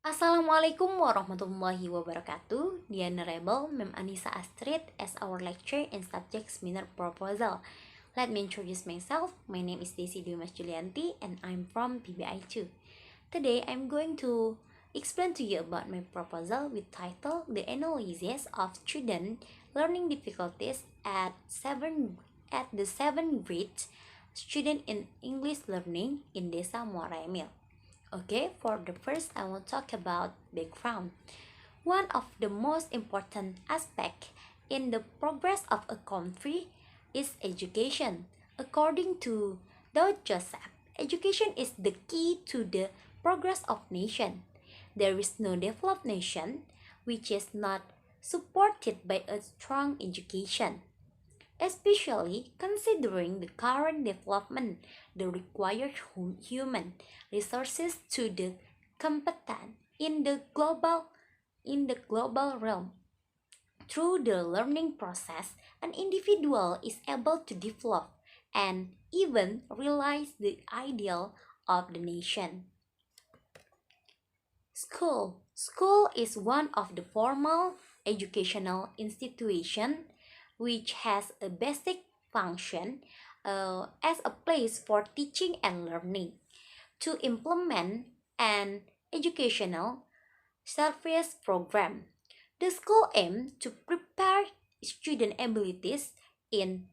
Assalamualaikum warahmatullahi wabarakatuh. Dear Honorable Mem Anissa Astrid as our lecturer in subject seminar proposal. Let me introduce myself. My name is Desi Dimas Julianti and I'm from PBI2. Today I'm going to explain to you about my proposal with title The Analysis of Student Learning Difficulties at the 7th grade student in English learning in Desa Muara Emil. Okay, for the first, I will talk about background. One of the most important aspects in the progress of a country is education. According to Dao Joseph, education is the key to the progress of nation. There is no developed nation which is not supported by a strong education, especially considering the current development, the required human resources to the competent in the global realm. Through the learning process, an individual is able to develop and even realize the ideal of the nation. School is one of the formal educational institution which has a basic function as a place for teaching and learning. To implement an educational service program, the school aims to prepare student abilities in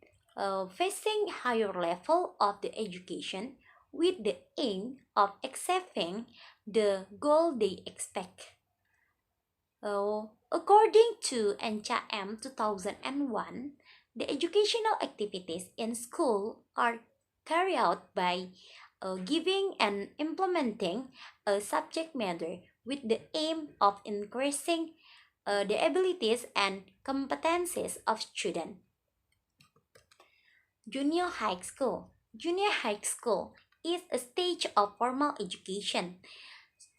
facing higher level of the education with the aim of achieving the goal they expect. According to NCAM 2001, the educational activities in school are carried out by giving and implementing a subject matter with the aim of increasing the abilities and competencies of students. Junior high school. Junior high school is a stage of formal education.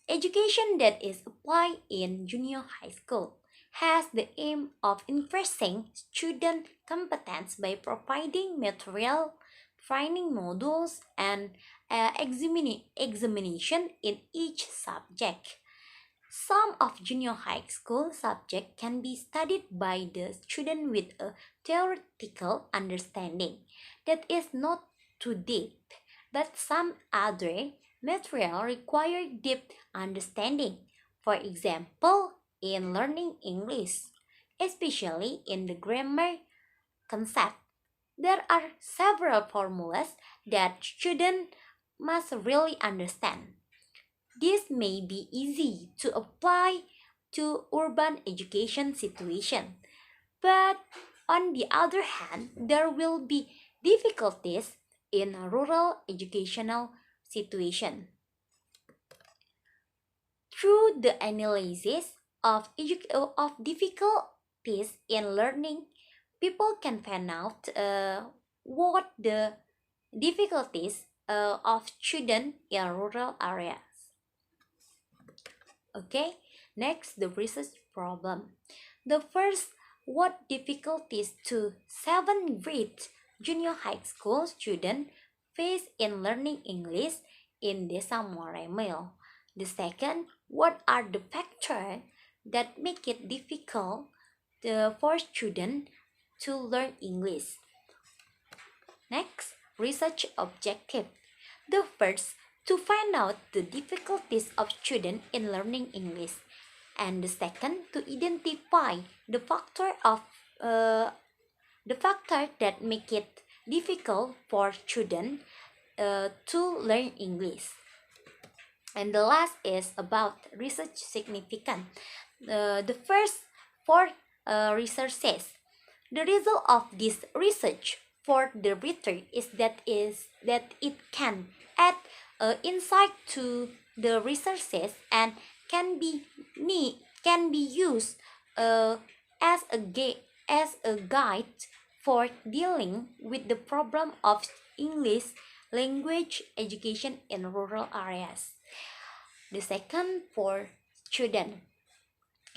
Education that is applied in junior high school has the aim of increasing student competence by providing material, training modules, and examination in each subject. Some of junior high school subjects can be studied by the student with a theoretical understanding that is not too deep, but some other material require deep understanding. For example, in learning English, especially in the grammar concept, there are several formulas that students must really understand. This may be easy to apply to urban education situation, but on the other hand, there will be difficulties in rural educational situation. Through the analysis of difficulties in learning, people can find out what the difficulties of students in rural areas. Okay, next the research problem. The first, what difficulties to 7th grade junior high school student face in learning English in Desa Muara Emil? The second, what are the factors that make it difficult for students to learn English? Next, research objective. The first, to find out the difficulties of students in learning English, and the second, to identify uh, the factor that make it difficult for students to learn English. And the last is about research significance. The first four researches. The result of this research for the reader is that it can add insight to the researches and can be used uh, as a guide for dealing with the problem of English language education in rural areas. The second, for students.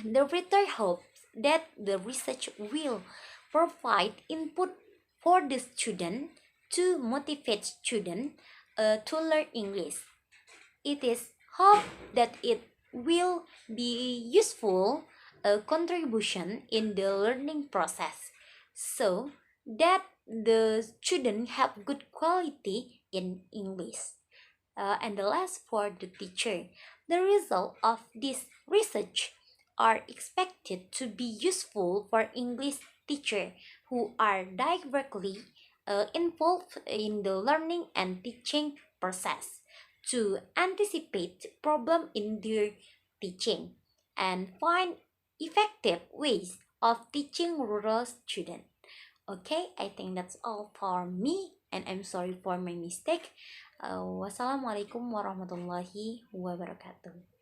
The writer hopes that the research will provide input for the student to motivate students to learn English. It is hoped that it will be useful contribution in the learning process, so that the student have good quality in English. And the last for the teacher, the result of this research are expected to be useful for English teacher who are directly involved in the learning and teaching process to anticipate problem in their teaching and find effective ways of teaching rural students. Okay, I think that's all for me, and I'm sorry for my mistake. Wassalamualaikum warahmatullahi wabarakatuh.